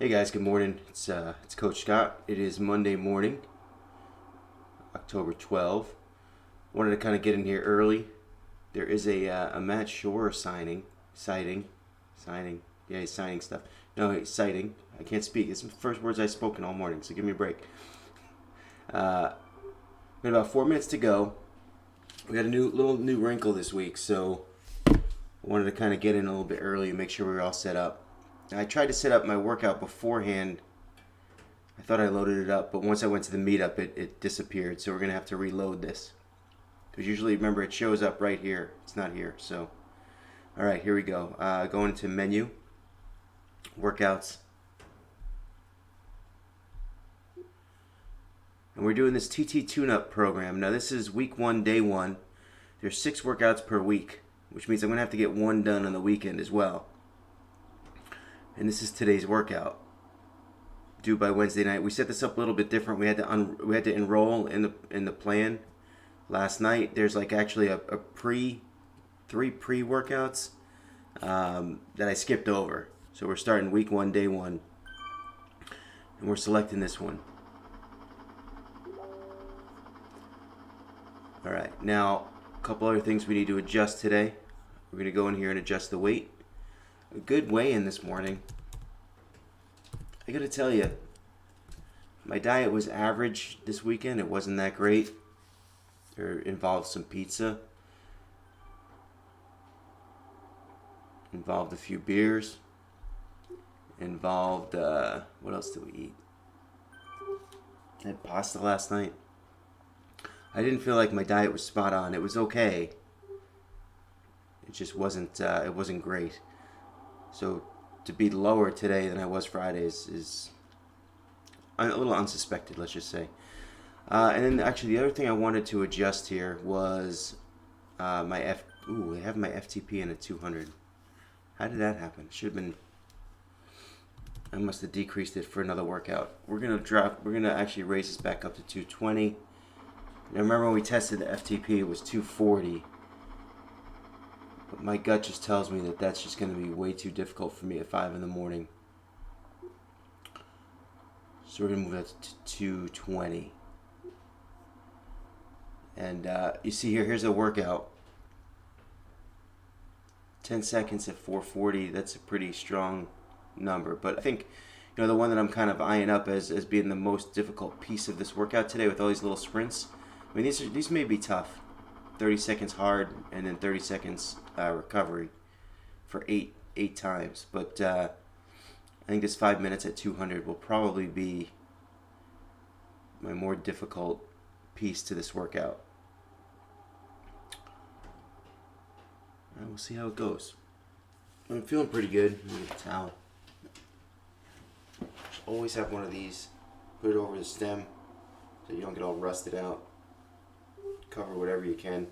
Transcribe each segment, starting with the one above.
Hey guys, good morning. It's Coach Scott. It is Monday morning, October 12th. Wanted to kind of get in here early. There is a Matt Shore sighting. Yeah, he's signing stuff. No, he's sighting. I can't speak. It's the first words I've spoken all morning, so give me a break. We got about 4 minutes to go. We got a new wrinkle this week, so I wanted to kind of get in a little bit early and make sure we were all set up. I tried to set up my workout beforehand. I thought I loaded it up, but once I went to the meetup, it disappeared. So we're going to have to reload this. Because usually, remember, it shows up right here. It's not here. So, all right, here we go. Going into menu, workouts. And we're doing this TT Tune-Up program. Now, this is week 1, day 1. There's 6 workouts per week, which means I'm going to have to get one done on the weekend as well. And this is today's workout, due by Wednesday night. We set this up a little bit different. We had to enroll in the plan last night. There's like actually three pre workouts that I skipped over. So we're starting week 1, day 1, and we're selecting this one. All right, now a couple other things we need to adjust today. We're gonna go in here and adjust the weight. A good weigh-in this morning. I gotta tell you, my diet was average this weekend. It wasn't that great. It involved some pizza. Involved a few beers. Involved, what else did we eat? I had pasta last night. I didn't feel like my diet was spot on. It was okay. It just wasn't, it wasn't great. So to be lower today than I was Friday is a little unsuspected, let's just say. And then actually the other thing I wanted to adjust here was I have my FTP in at 200. How did that happen? Should have been. I must have decreased it for another workout. We're gonna actually raise this back up to 220. Now remember when we tested the FTP, it was 240. But my gut just tells me that that's just going to be way too difficult for me at 5 in the morning. So we're going to move that to 220. And you see here's a workout. 10 seconds at 440, that's a pretty strong number. But I think, the one that I'm kind of eyeing up as being the most difficult piece of this workout today with all these little sprints. I mean, these may be tough. 30 seconds hard and then 30 seconds recovery for eight times. But I think this 5 minutes at 200 will probably be my more difficult piece to this workout. And we'll see how it goes. I'm feeling pretty good. Let me get a towel. Always have one of these. Put it over the stem so you don't get all rusted out. Cover whatever you can.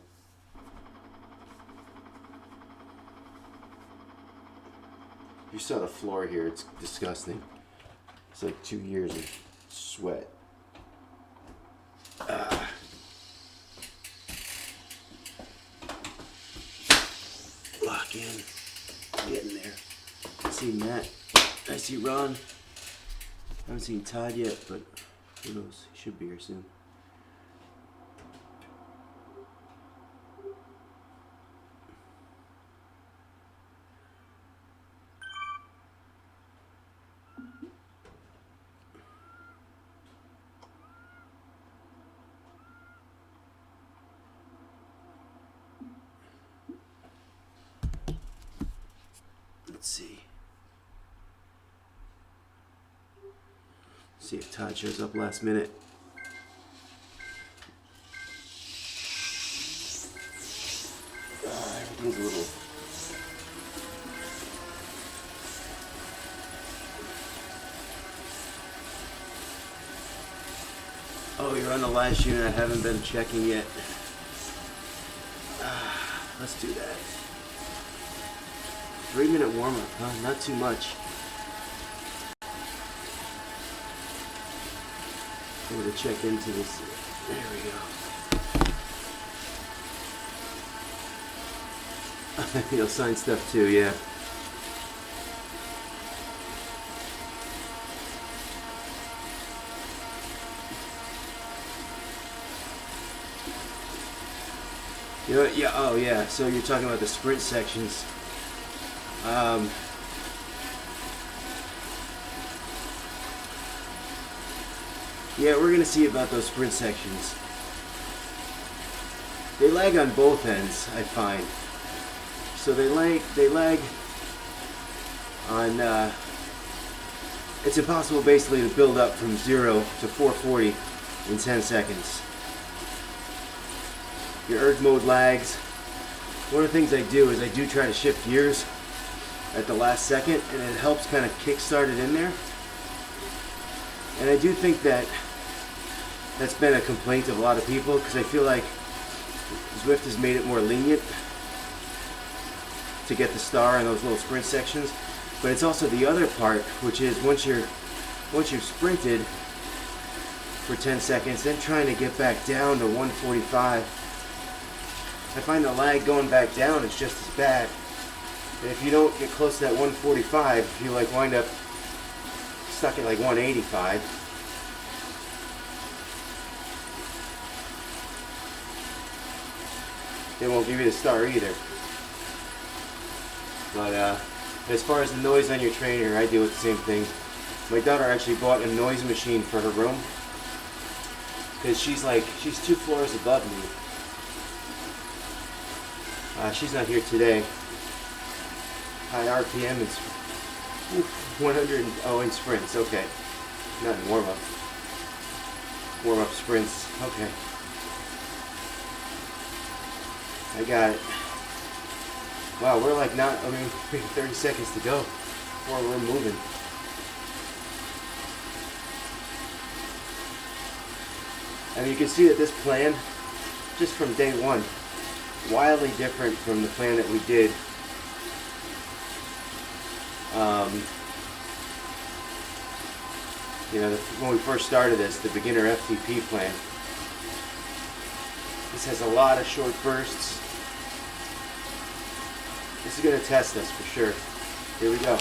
You saw the floor here, it's disgusting. It's like 2 years of sweat. Lock in. Getting there. I see Matt. I see Ron. I haven't seen Todd yet, but who knows? He should be here soon. Let's see. See if Todd shows up last minute. Everything's a little. Oh, you're on the last unit. I haven't been checking yet. Let's do that. 3-minute warm-up, huh? Not too much. I'm going to check into this. There we go. You'll sign stuff too, yeah. You know, yeah, oh yeah, so you're talking about the sprint sections. Um, yeah, we're going to see about those sprint sections. They lag on both ends, I find. So they lag on, it's impossible basically to build up from 0 to 440 in 10 seconds. Your erg mode lags. One of the things I do is I do try to shift gears at the last second, and it helps kind of kickstart it in there. And I do think that that's been a complaint of a lot of people, because I feel like Zwift has made it more lenient to get the star in those little sprint sections. But it's also the other part, which is once you've sprinted for 10 seconds, then trying to get back down to 145. I find the lag going back down is just as bad. And if you don't get close to that 145, you like wind up stuck at like 185. They won't give you the star either. But as far as the noise on your trainer, I deal with the same thing. My daughter actually bought a noise machine for her room, because she's 2 floors above me. She's not here today. High RPM is 100. Oh, in sprints. Okay, not in warm up. Warm up sprints. Okay, I got it. Wow, we're like not. I mean, 30 seconds to go before we're moving. And you can see that this plan, just from day one, wildly different from the plan that we did when we first started this, the beginner FTP plan. This has a lot of short bursts. This is going to test us for sure. Here we go.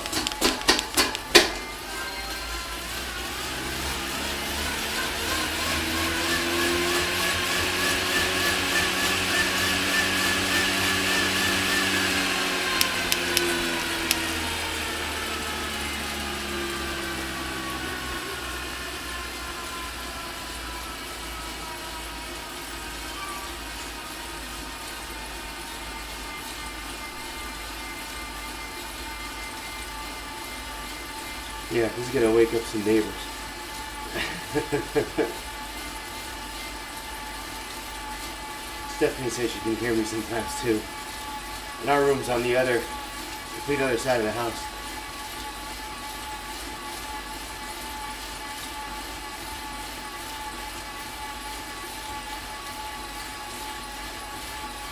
Yeah, this is gonna wake up some neighbors. Stephanie says she can hear me sometimes too. And our room's on the complete other side of the house.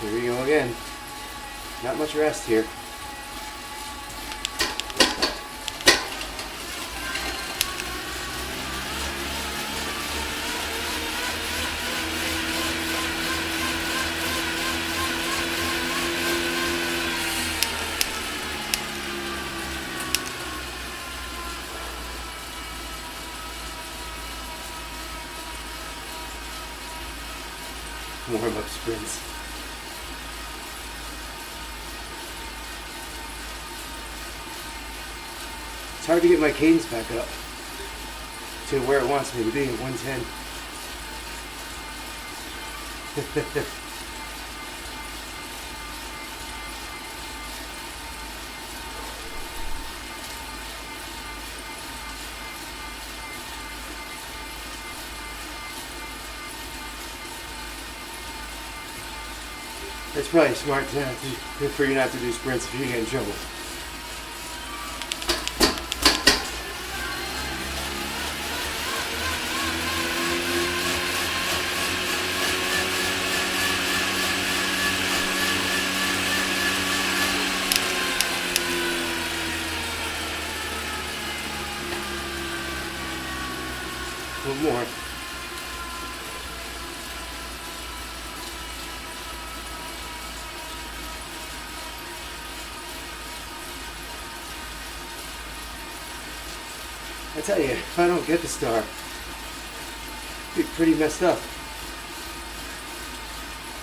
Here we go again. Not much rest here. Warm-up sprints. It's hard to get my cadence back up to where it wants me to be at 110. It's probably smart for you not to do sprints if you get in trouble. A little more. I tell you, if I don't get the star, I'd be pretty messed up.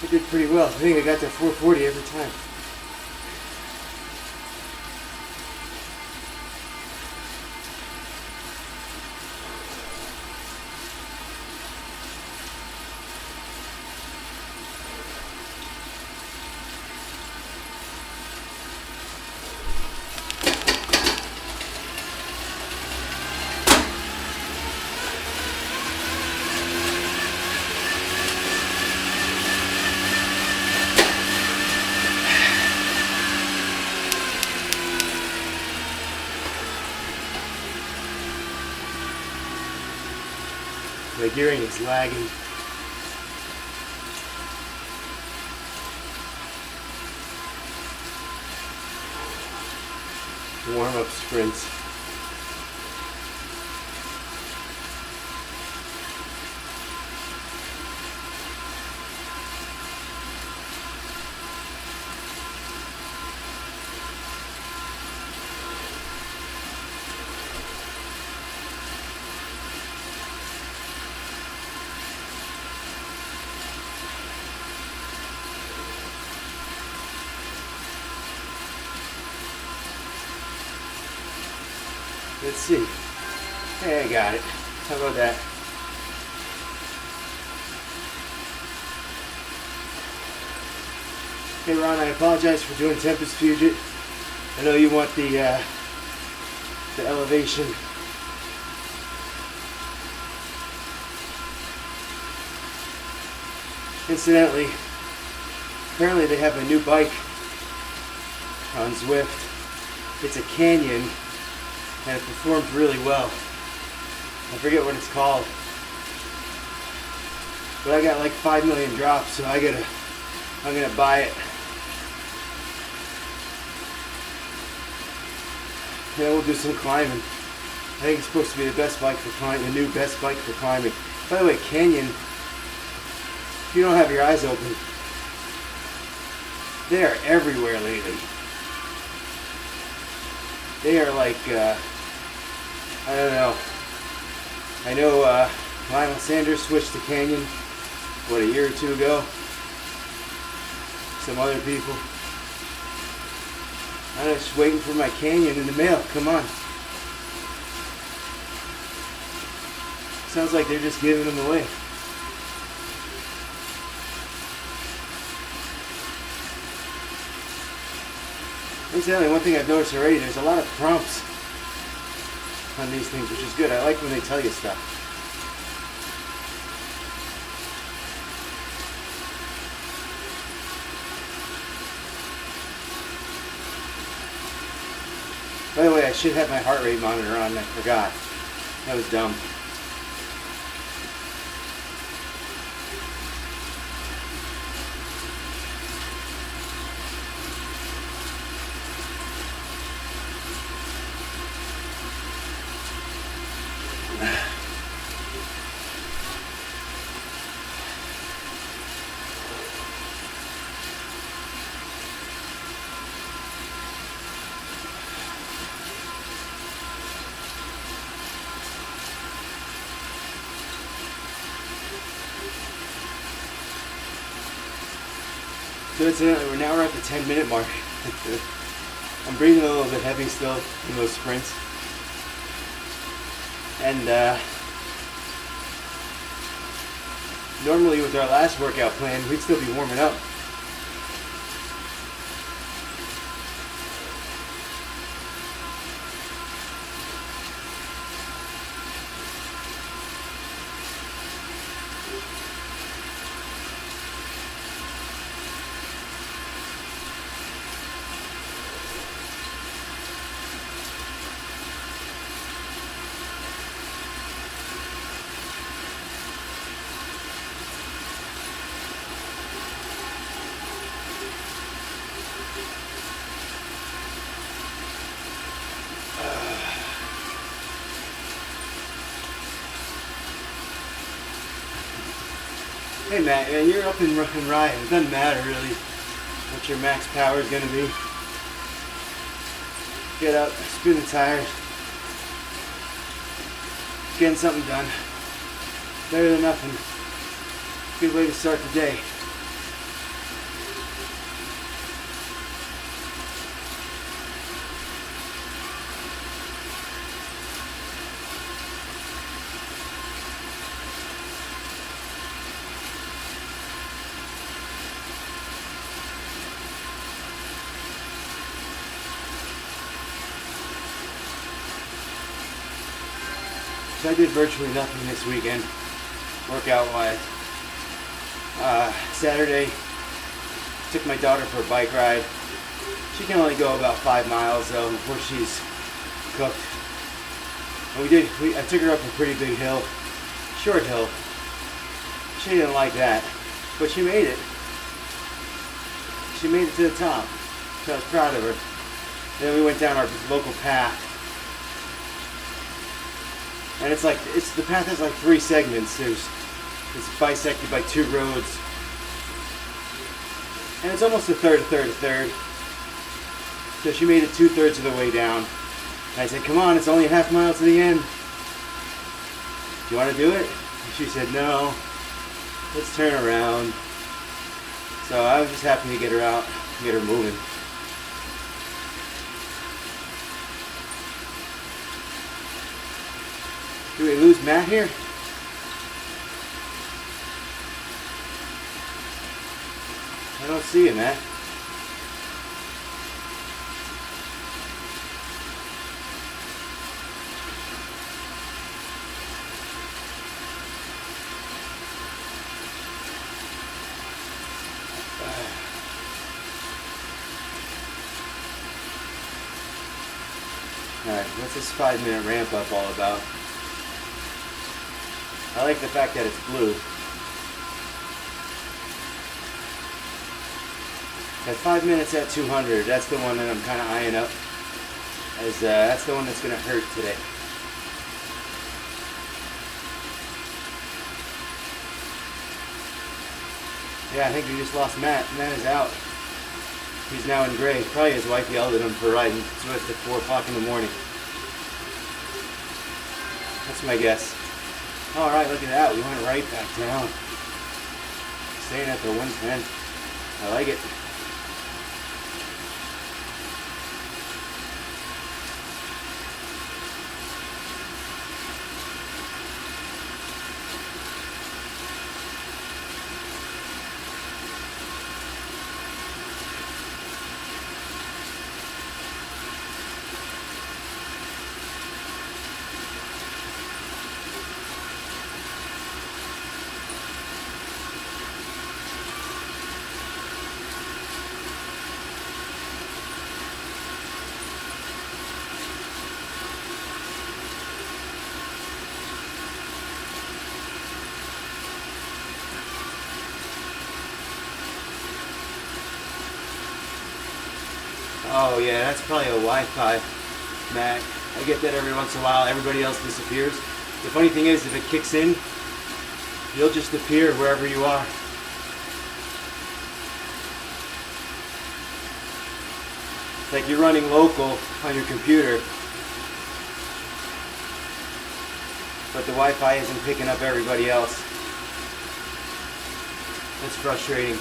I did pretty well. I think I got to 440 every time. The gearing is lagging. Warm-up sprints. Let's see. Hey, I got it. How about that? Hey Ron, I apologize for doing Tempest Fugit. I know you want the elevation. Incidentally, apparently they have a new bike on Zwift. It's a Canyon, and it performs really well. I forget what it's called, but I got like 5 million drops, so I'm gonna buy it. Yeah, we'll do some climbing. I think it's supposed to be the best bike for climbing, the new best bike for climbing. By the way, Canyon, if you don't have your eyes open, they are everywhere lately. They are like, I don't know. I know Lionel Sanders switched to Canyon, what, a year or two ago? Some other people. I'm just waiting for my Canyon in the mail. Come on. Sounds like they're just giving them away. Incidentally, one thing I've noticed already, there's a lot of prompts on these things, which is good. I like when they tell you stuff. By the way, I should have my heart rate monitor on. I forgot. That was dumb. So incidentally, we're at the 10-minute mark. I'm breathing a little bit heavy still in those sprints. And normally with our last workout plan, we'd still be warming up. Hey Matt, man, you're up and riding. It doesn't matter really what your max power is going to be. Get up, spin the tires. Getting something done. Better than nothing. Good way to start the day. So I did virtually nothing this weekend, workout-wise. Saturday, took my daughter for a bike ride. She can only go about 5 miles though before she's cooked. And I took her up a pretty big hill, short hill. She didn't like that, but she made it. She made it to the top, so I was proud of her. Then we went down our local path. And the path has like 3 segments. It's bisected by 2 roads. And it's almost a third. So she made it 2/3 of the way down. And I said, come on, it's only a half mile to the end. Do you want to do it? And she said, no, let's turn around. So I was just happy to get her out, get her moving. Do we lose Matt here? I don't see you, Matt. Alright, what's this 5-minute ramp up all about? I like the fact that it's blue. At 5 minutes at 200, that's the one that I'm kind of eyeing up. That's the one that's going to hurt today. Yeah, I think we just lost Matt. Matt is out. He's now in gray. Probably his wife yelled at him for riding Swift at 4 o'clock in the morning. That's my guess. Alright, look at that. We went right back down. Staying at the 110. I like it. Oh yeah, that's probably a Wi-Fi, Mac. I get that every once in a while. Everybody else disappears. The funny thing is, if it kicks in, you'll just appear wherever you are. Like you're running local on your computer, but the Wi-Fi isn't picking up everybody else. That's frustrating.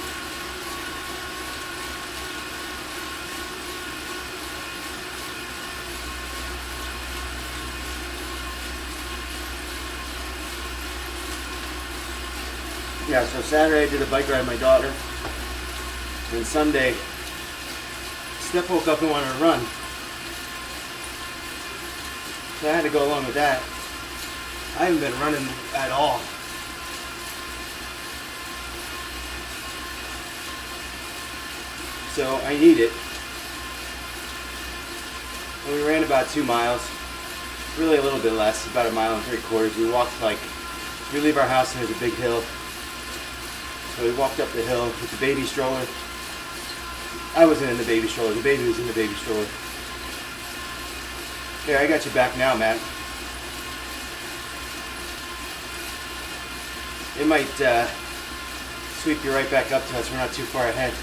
Yeah, so Saturday I did a bike ride with my daughter. And Sunday, Steph woke up and wanted to run. So I had to go along with that. I haven't been running at all. So I need it. And we ran about 2 miles. Really a little bit less, about 1.75 miles. We walked we leave our house and there's a big hill. So we walked up the hill with the baby stroller. I wasn't in the baby stroller. The baby was in the baby stroller. Here, I got you back now, Matt. It might sweep you right back up to us. We're not too far ahead.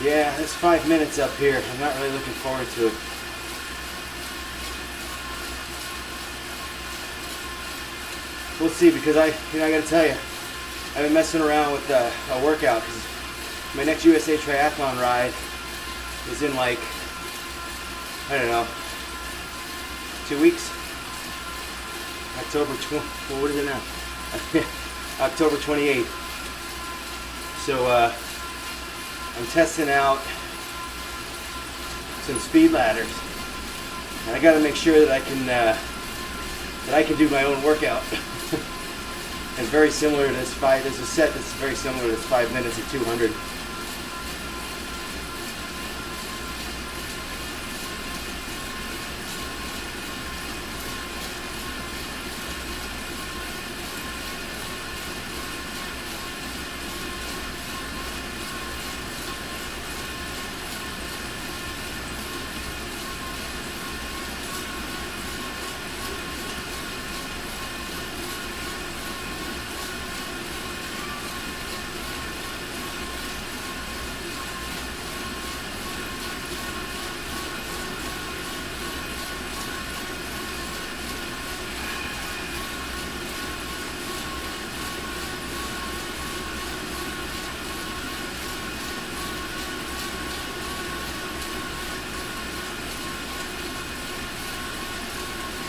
Yeah, it's 5 minutes up here. I'm not really looking forward to it. We'll see, because I gotta tell you, I've been messing around with a workout, because my next USA Triathlon ride is in like, I don't know, 2 weeks. What is it now? October 28th. So I'm testing out some speed ladders. And I got to make sure that I can do my own workout. It's very similar to this there's a set that's very similar to this 5 minutes at 200.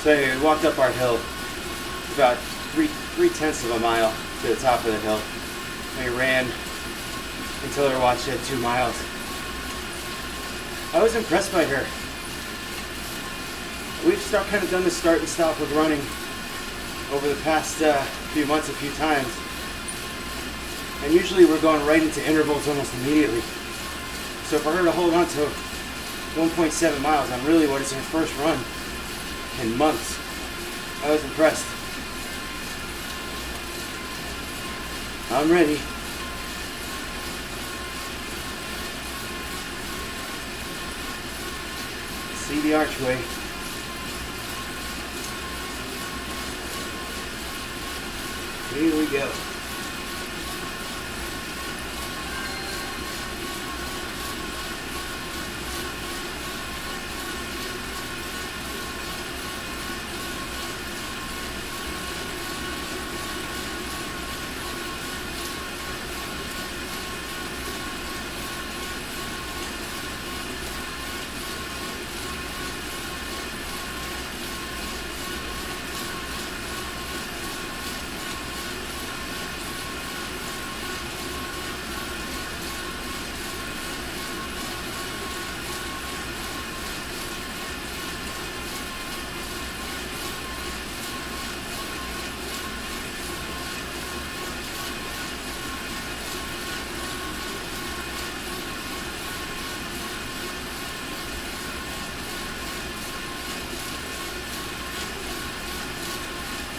So anyway, we walked up our hill, about three-tenths of a mile to the top of the hill. And we ran until our watch said 2 miles. I was impressed by her. We've kind of done this start and stop with running over the past few months a few times. And usually we're going right into intervals almost immediately. So for her to hold on to 1.7 miles on really what is her first run in months, I was impressed. I'm ready. See the archway. Here we go.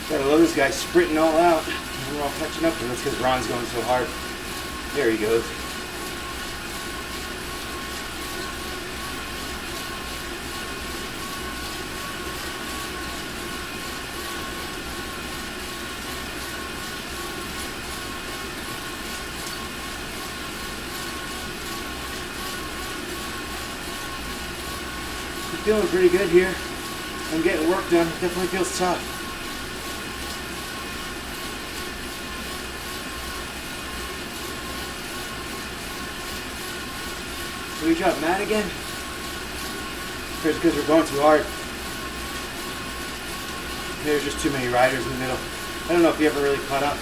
Gotta love this guy sprinting all out. We're all catching up to him. That's because Ron's going so hard. There he goes. I'm feeling pretty good here. I'm getting work done. It definitely feels tough. Did we drop Matt again? Or is it because we're going too hard? There's just too many riders in the middle. I don't know if you ever really caught up.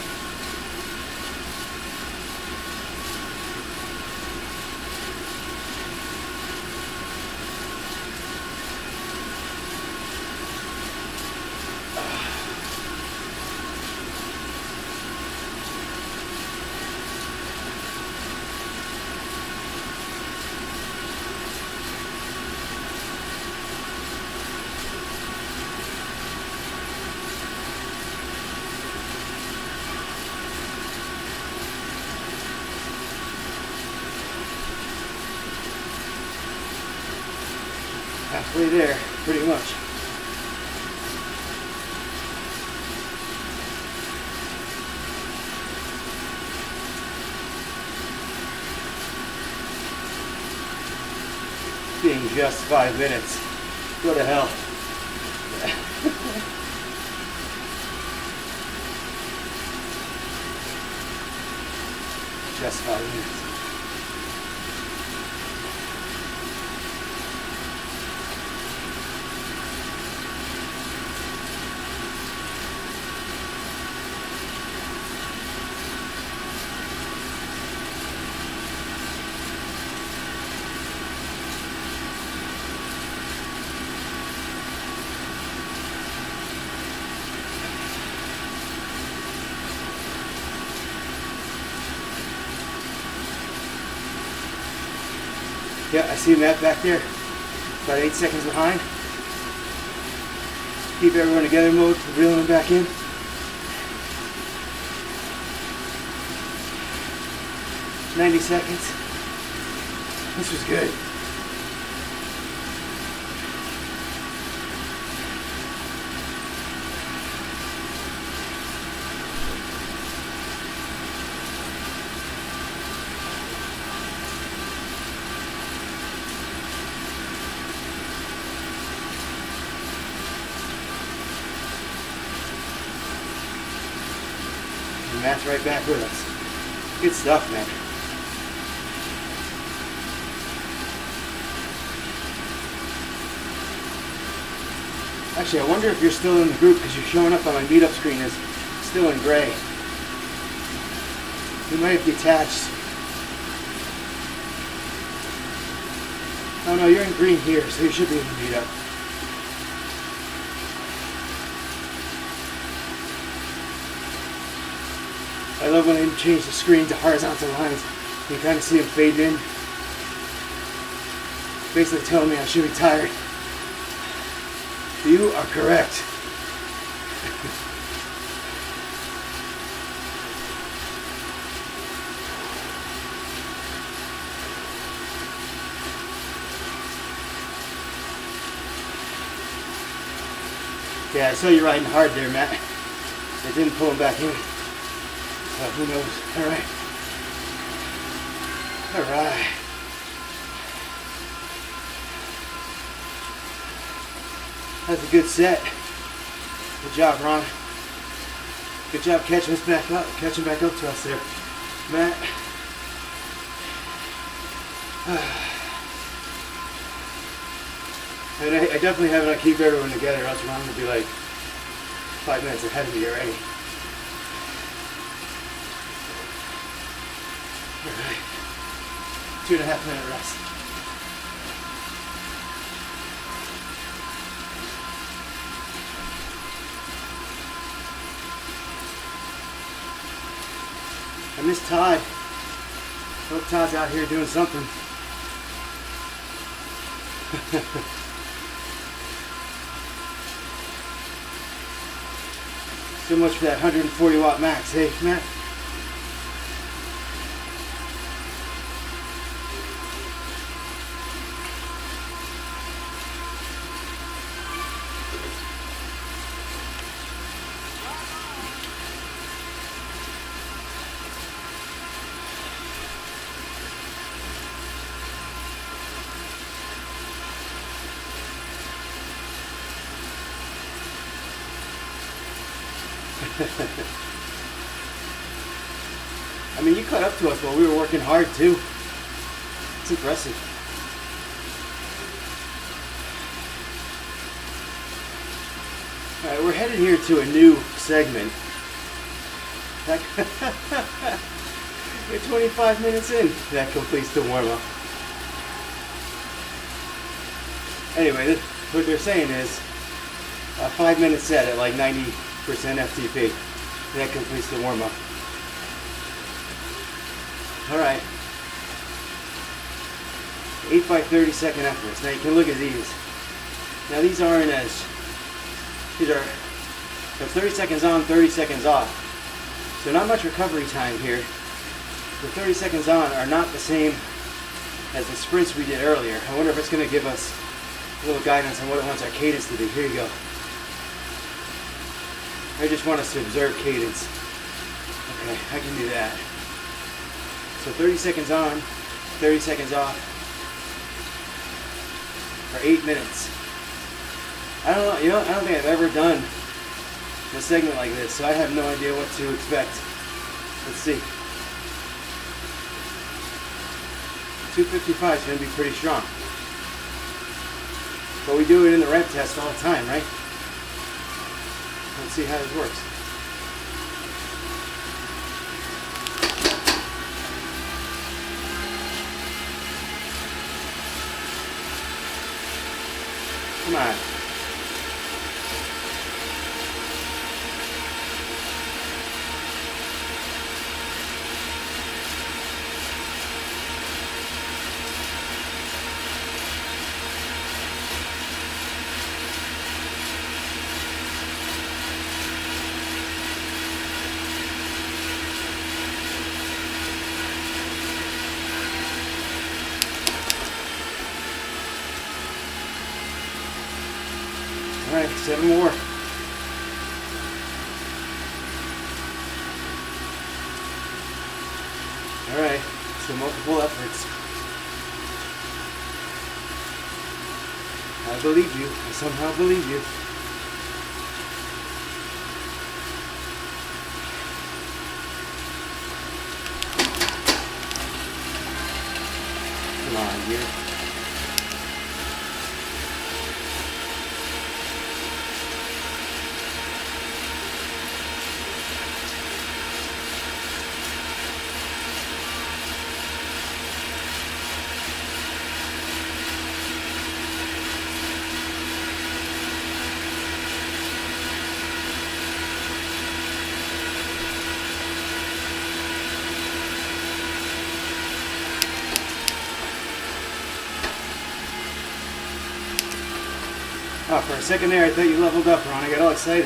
Halfway there, pretty much. Being just 5 minutes. Go to hell. Just 5 minutes. Yeah, I see Matt back there. About 8 seconds behind. Keep everyone together mode, reeling them back in. "90 seconds. This was good. And Matt's right back with us. Good stuff, man. Actually, I wonder if you're still in the group because you're showing up on my meetup screen as still in gray. You might have detached. Oh no, you're in green here, so you should be in the meetup. I love when they change the screen to horizontal lines. You can kind of see them fade in. Basically telling me I should be tired. You are correct. Yeah, I saw you riding hard there, Matt. I didn't pull him back in. Who knows? All right. All right. That's a good set. Good job, Ron. Good job catching back up to us there, Matt. And I definitely have to keep everyone together, else Ron will be like 5 minutes ahead of me already. Alright. 2.5 minute rest. I miss Todd. Hope Todd's out here doing something. So much for that 140 watt max, hey Matt? I mean, you caught up to us while we were working hard too. It's impressive. Alright, we're headed here to a new segment. We're 25 minutes in. That completes the warm-up. Anyway, what they're saying is a 5-minute set at like 90% FTP. That completes the warm-up. Alright. 8 by 30 second efforts. Now you can look at these. Now these aren't as, these are 30 seconds on, 30 seconds off. So not much recovery time here. The 30 seconds on are not the same as the sprints we did earlier. I wonder if it's going to give us a little guidance on what it wants our cadence to be. Here you go. I just want us to observe cadence. Okay, I can do that. So 30 seconds on, 30 seconds off for 8 minutes. I don't know, you know, I don't think I've ever done a segment like this, so I have no idea what to expect. Let's see. 255 is going to be pretty strong. But we do it in the rep test all the time, right? Let's see how this works. Come on. Alright, 7 more. Alright, so multiple efforts. I believe you. I somehow believe you. Come on, dear. Oh, for a second there, I thought you leveled up, Ron. I got all excited.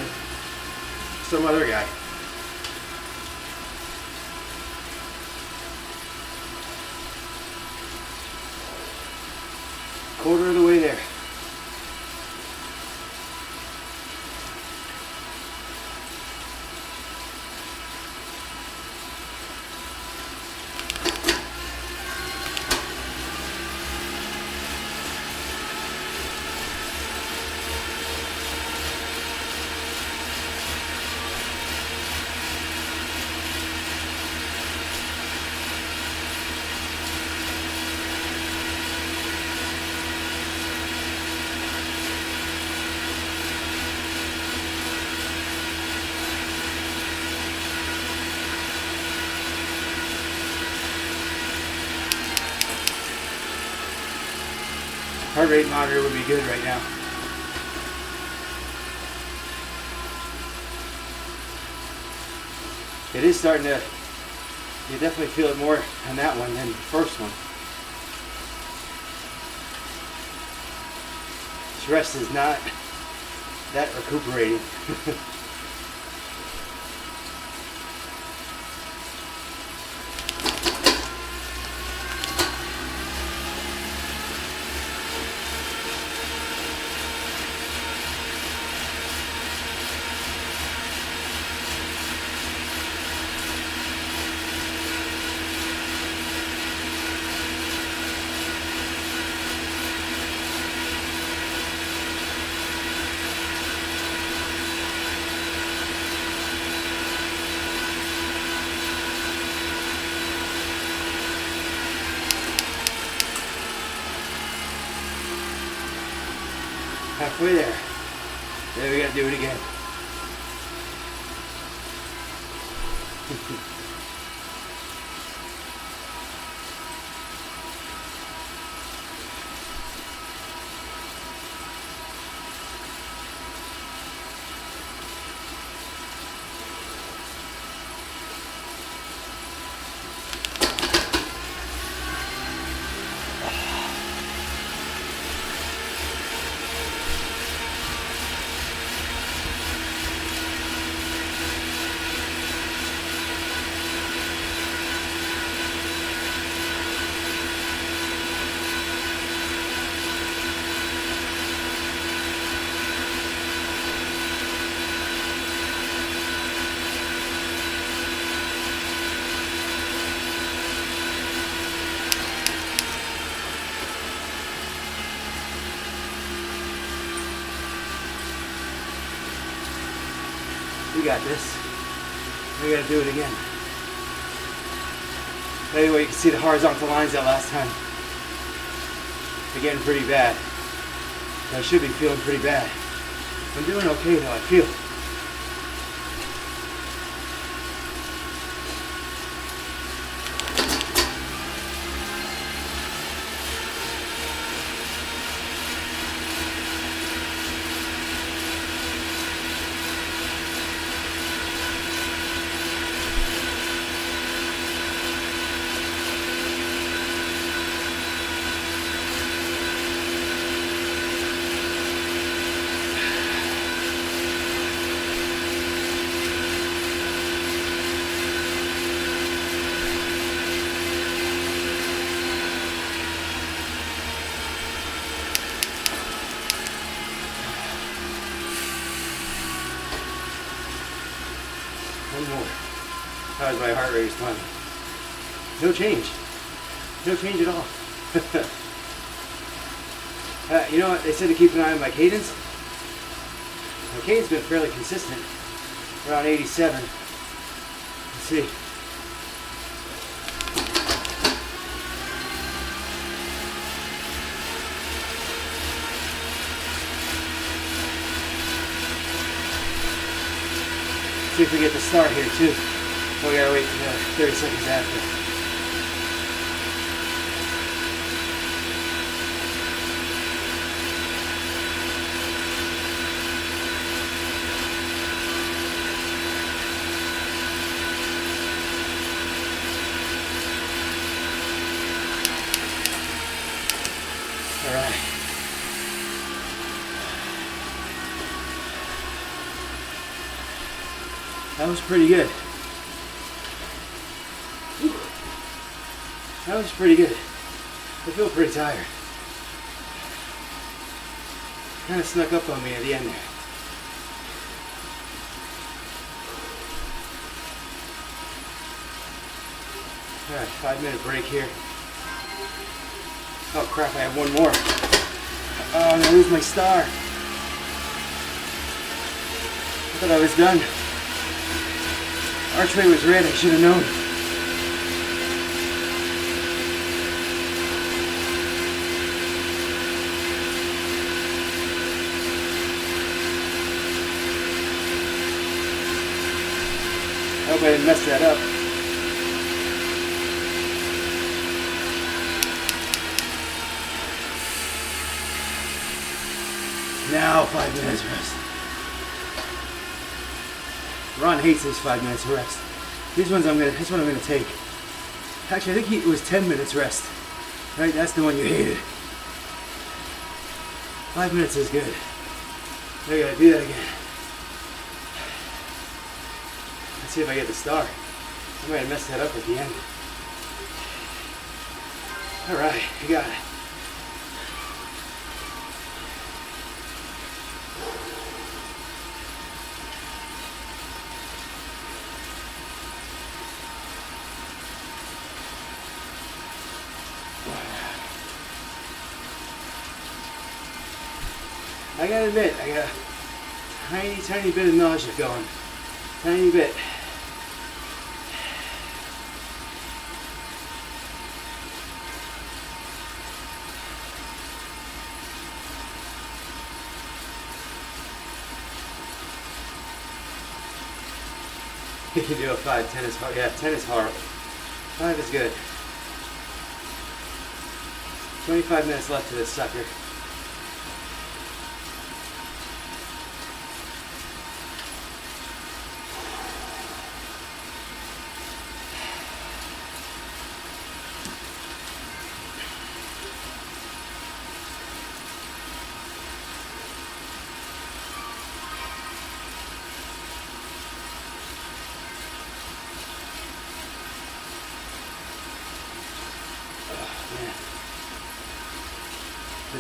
Some other guy. Quarter of the way there. Heart rate monitor would be good right now. It is starting to, you definitely feel it more on that one than the first one. This rest is not that recuperating. Halfway there. Then we gotta do it again. We got this. We gotta do it again. Anyway, you can see the horizontal lines that last time. They're getting pretty bad. I should be feeling pretty bad. I'm doing okay though, I feel. How was my heart rate responding? No change. No change at all. You know what? They said to keep an eye on my cadence. My cadence has been fairly consistent, around 87. Let's see. See if we get the start here too. We gotta wait 30 seconds after. All right. That was pretty good. That was pretty good. I feel pretty tired. Kind of snuck up on me at the end there. Alright, 5-minute break here. Oh crap, I have one more. Oh, I'm gonna lose my star. I thought I was done. Archway was red, I should have known. I hope I didn't mess that up. Now 5 minutes rest. Ron hates these 5 minutes rest. This one I'm gonna take. Actually, I think it was 10 minutes rest. Right, that's the one you hated. 5 minutes is good. I gotta do that again. Let's see if I get the star. I might have messed that up at the end. Alright, you got it. I gotta admit, I got a tiny bit of nausea going. Tiny bit. You can do a 5, 10 is hard. Yeah, 10 is horrible. 5 is good. 25 minutes left to this sucker.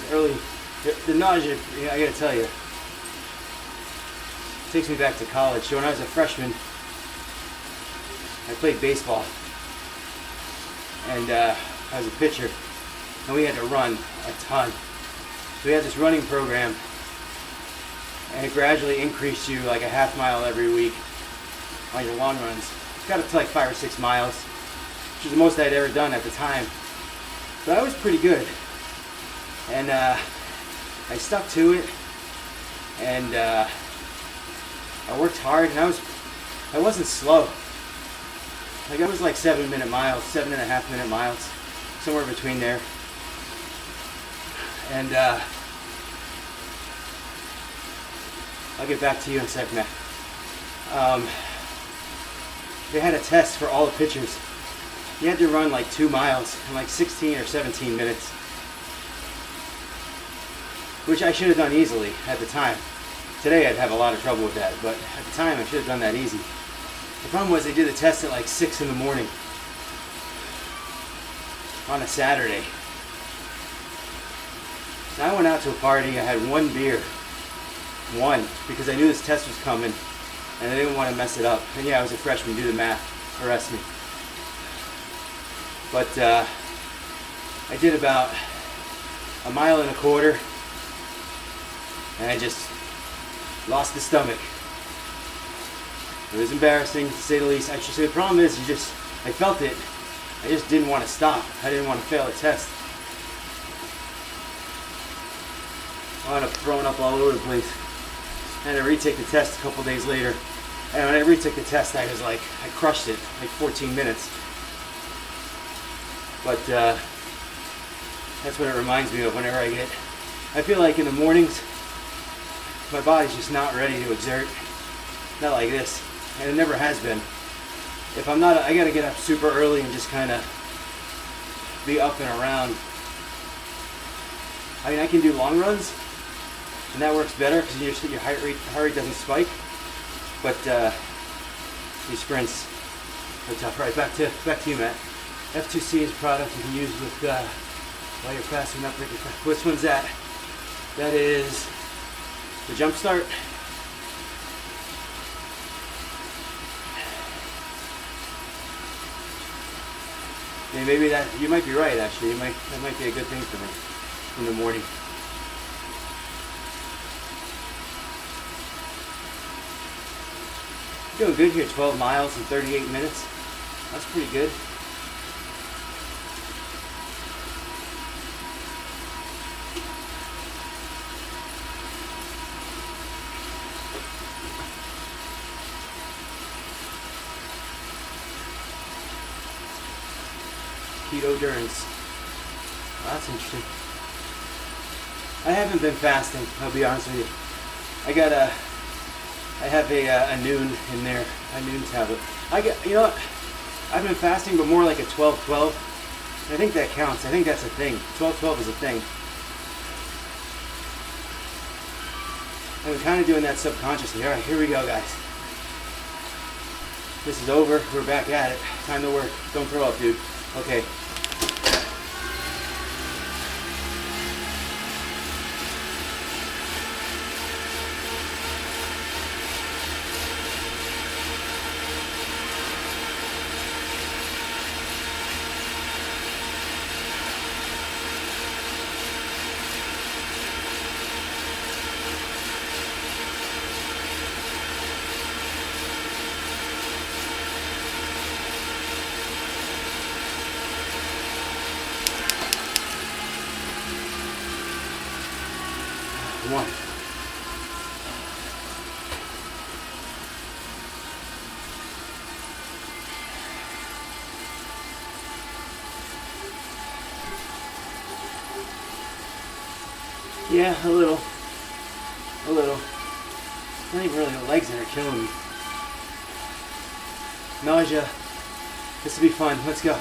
Early, the nausea, I gotta tell you, takes me back to college. So when I was a freshman, I played baseball, and I was a pitcher, and we had to run a ton. So we had this running program, and it gradually increased you like a half mile every week on your long runs. Got up to like 5 or 6 miles, which was the most I'd ever done at the time. But I was pretty good. And I stuck to it, and I worked hard, and I wasn't slow. Like I was like 7-minute miles, 7.5-minute miles, somewhere between there. And I'll get back to you in a second now. They had a test for all the pitchers. You had to run like 2 miles in like 16 or 17 minutes. Which I should have done easily at the time. Today I'd have a lot of trouble with that, but at the time I should have done that easy. The problem was they did the test at like 6 in the morning on a Saturday. So I went out to a party, I had 1 beer. 1, because I knew this test was coming and I didn't want to mess it up. And yeah, I was a freshman, do the math. arrest me. But I did about 1.25 miles, and I just lost the stomach. It was embarrassing, to say the least. I should say the problem is, I felt it. I just didn't want to stop. I didn't want to fail a test. I wound up throwing up all over the place. I had to retake the test a couple days later. And when I retook the test, I crushed it, like 14 minutes. But that's what it reminds me of whenever I feel like in the mornings, my body's just not ready to exert. Not like this. And it never has been. If I'm not, I gotta get up super early and just kind of be up and around. I mean, I can do long runs, and that works better because your heart rate doesn't spike. But these sprints are tough. Right, back to you, Matt. F2C is a product you can use with while you're fasting up. Which one's that? That is the Jump Start. Yeah, maybe that, you might be right actually. That might be a good thing for me in the morning. Doing good here, 12 miles in 38 minutes. That's pretty good. Keto endurance. Well, that's interesting. I haven't been fasting, I'll be honest with you. I have a noon in there, a noon tablet. You know what? I've been fasting, but more like a 12-12. I think that counts. I think that's a thing. 12-12 is a thing. I've been kind of doing that subconsciously. All right, here we go, guys. This is over. We're back at it. Time to work. Don't throw up, dude. Okay. One. Yeah, a little. Not even really the legs that are killing me. Nausea. This will be fun. Let's go.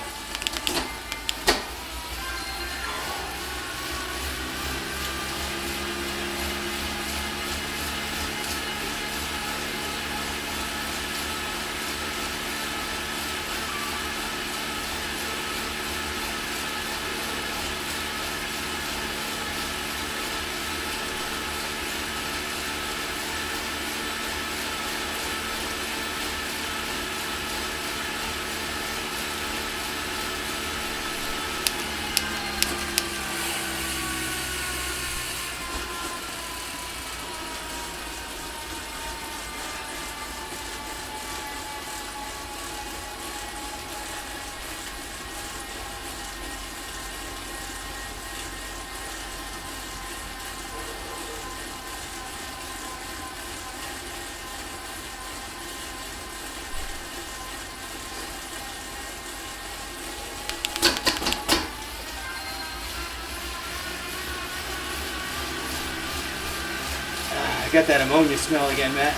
I got that ammonia smell again, Matt.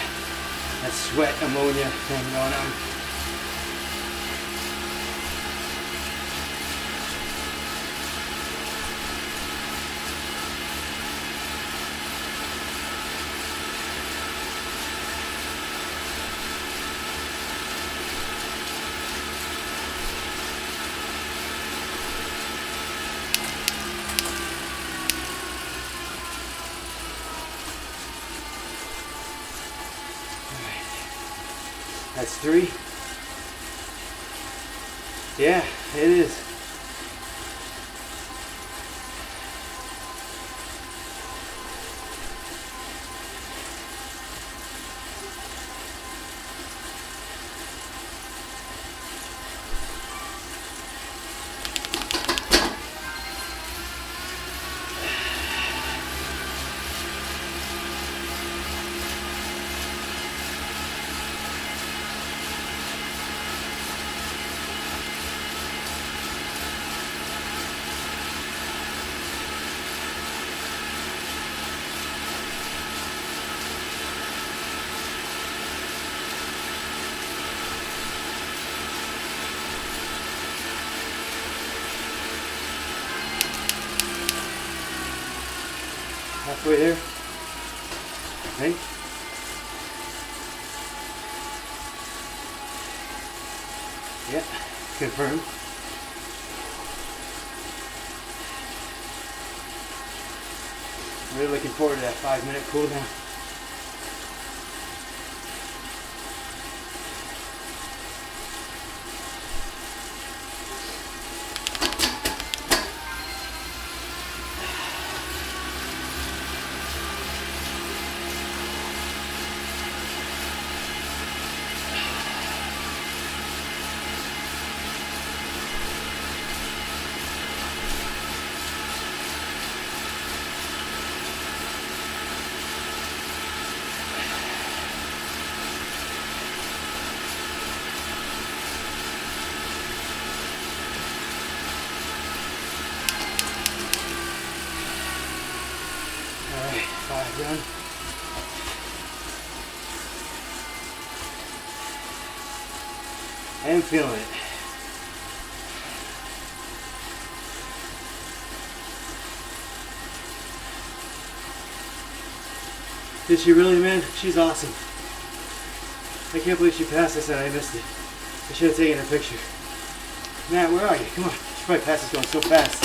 That sweat ammonia thing going on. That's 3. Yeah, it is. Halfway there. Right? Yeah, confirmed. Really looking forward to that 5-minute cool down. Alright, 5 done. I am feeling it. Did she really, man? She's awesome. I can't believe she passed this and I missed it. I should have taken her picture. Matt, where are you? Come on. She probably passed this going so fast.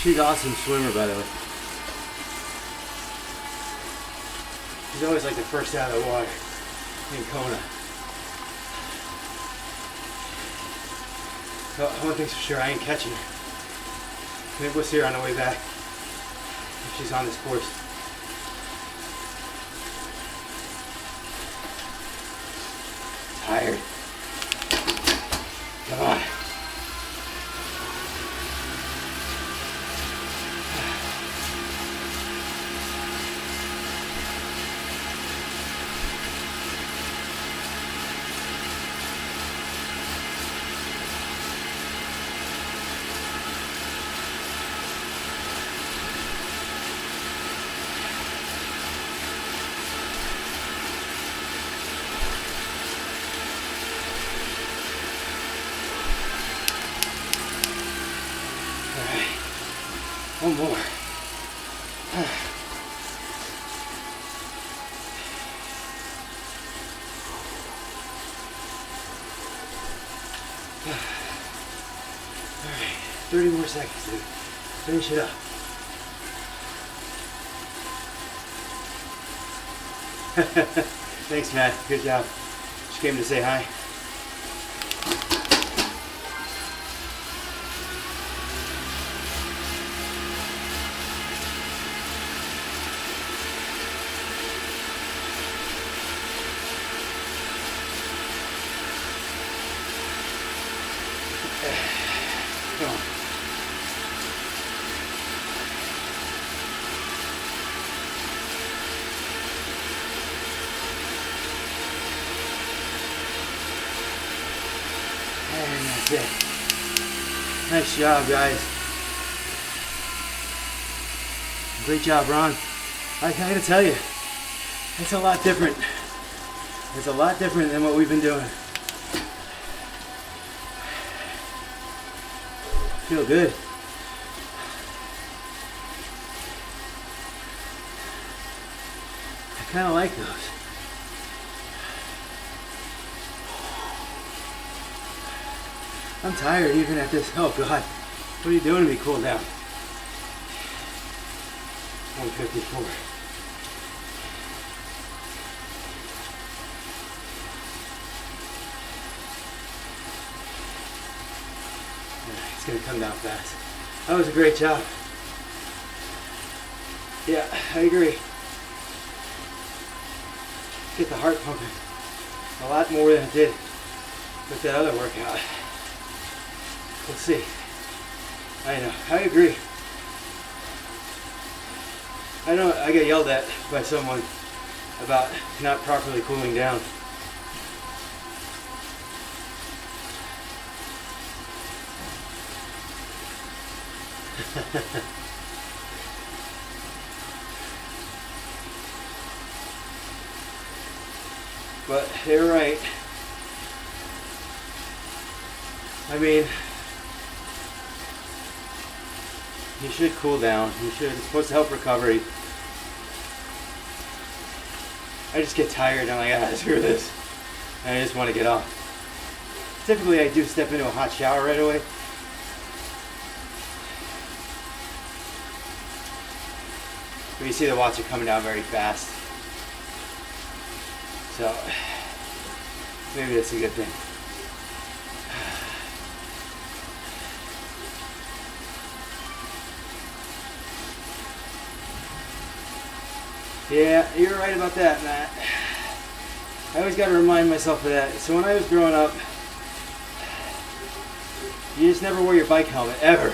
She's an awesome swimmer, by the way. She's always like the first out of the water in Kona. So one thing's for sure, I ain't catching her. Maybe we'll see her on the way back if she's on this course. Tired. Come on. One more. Alright, 30 more seconds, dude. Finish it up. Thanks, Matt. Good job. Just came to say hi. Come on. And that's it. Nice job, guys. Great job, Ron. I gotta tell you, it's a lot different It's a lot different than what we've been doing. Feel good. I kind of like those. I'm tired even at this. Oh God, what are you doing to me? Cool down. 154. It's gonna come down fast. That was a great job. Yeah, I agree. Get the heart pumping a lot more than it did with that other workout. We'll see. I know, I agree. I know I get yelled at by someone about not properly cooling down. But they're right. I mean, you should cool down. You should. It's supposed to help recovery. I just get tired and I'm like, ah, screw this. And I just want to get off. Typically I do step into a hot shower right away. But you see the watts are coming down very fast. So maybe that's a good thing. Yeah, you're right about that, Matt. I always got to remind myself of that. So when I was growing up, you just never wore your bike helmet, ever.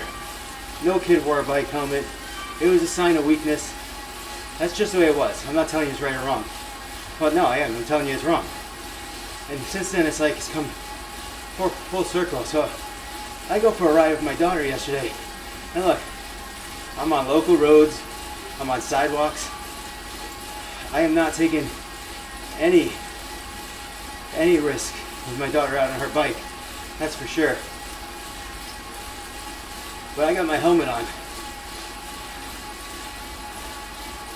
No kid wore a bike helmet. It was a sign of weakness. That's just the way it was. I'm not telling you it's right or wrong. But no, I am. I'm telling you it's wrong. And since then, it's like it's come full circle. So I go for a ride with my daughter yesterday. And look, I'm on local roads. I'm on sidewalks. I am not taking any risk with my daughter out on her bike. That's for sure. But I got my helmet on.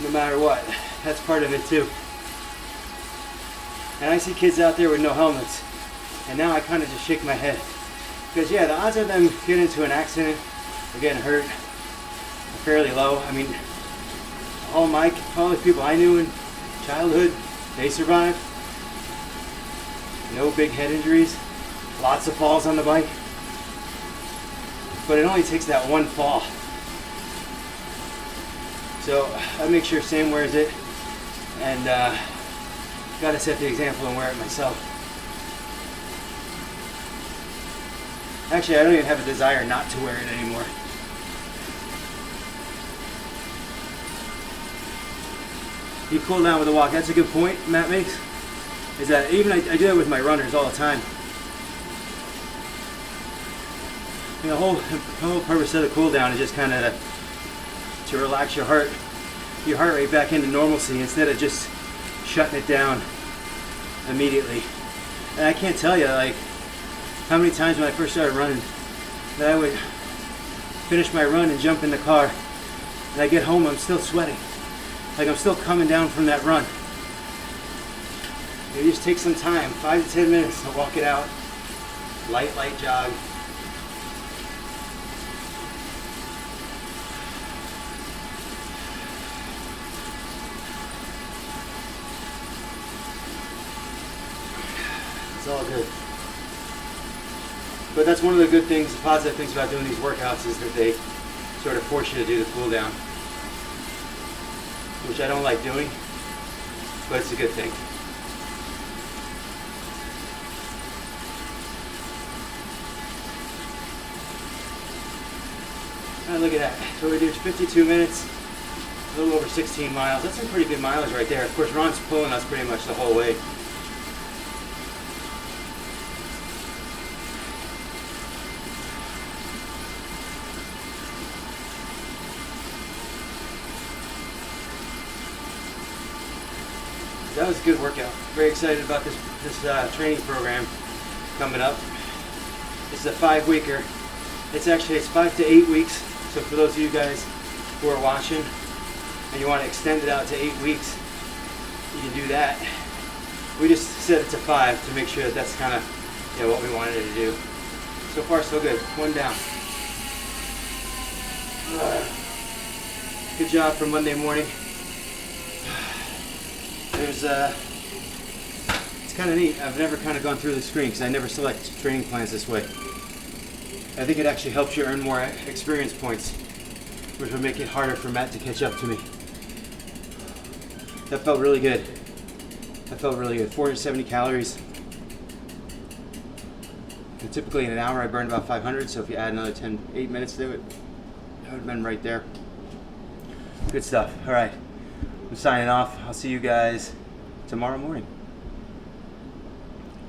No matter what. That's part of it too. And I see kids out there with no helmets. And now I kind of just shake my head. Because yeah, the odds of them getting into an accident or getting hurt are fairly low. I mean, all the people I knew in childhood, they survived. No big head injuries. Lots of falls on the bike. But it only takes that one fall. So I make sure Sam wears it, and gotta set the example and wear it myself. Actually, I don't even have a desire not to wear it anymore. You cool down with a walk. That's a good point Matt makes. Is that even I do that with my runners all the time. You know, the whole purpose of the cool down is just kind of to relax your heart rate back into normalcy instead of just shutting it down immediately. And I can't tell you like how many times when I first started running that I would finish my run and jump in the car, and I get home I'm still sweating, like I'm still coming down from that run. You just take some time, 5 to 10 minutes to walk it out, light jog. It's all good. But that's one of the good things, the positive things about doing these workouts is that they sort of force you to do the cool down. Which I don't like doing, but it's a good thing. Alright, look at that. So we do 52 minutes, a little over 16 miles. That's some pretty good mileage right there. Of course, Ron's pulling us pretty much the whole way. that was a good workout. Very excited about this training program coming up. This is a 5-weeker. It's 5 to 8 weeks. So for those of you guys who are watching and you want to extend it out to 8 weeks, you can do that. We just set it to 5 to make sure that that's kind of what we wanted it to do. So far so good. 1 down. Good job for Monday morning. It's kind of neat. I've never kind of gone through the screen because I never select training plans this way. I think it actually helps you earn more experience points, which will make it harder for Matt to catch up to me. That felt really good. 470 calories. And typically in an hour I burn about 500, so if you add another 8 minutes to it, that would have been right there. Good stuff. All right. I'm signing off. I'll see you guys tomorrow morning.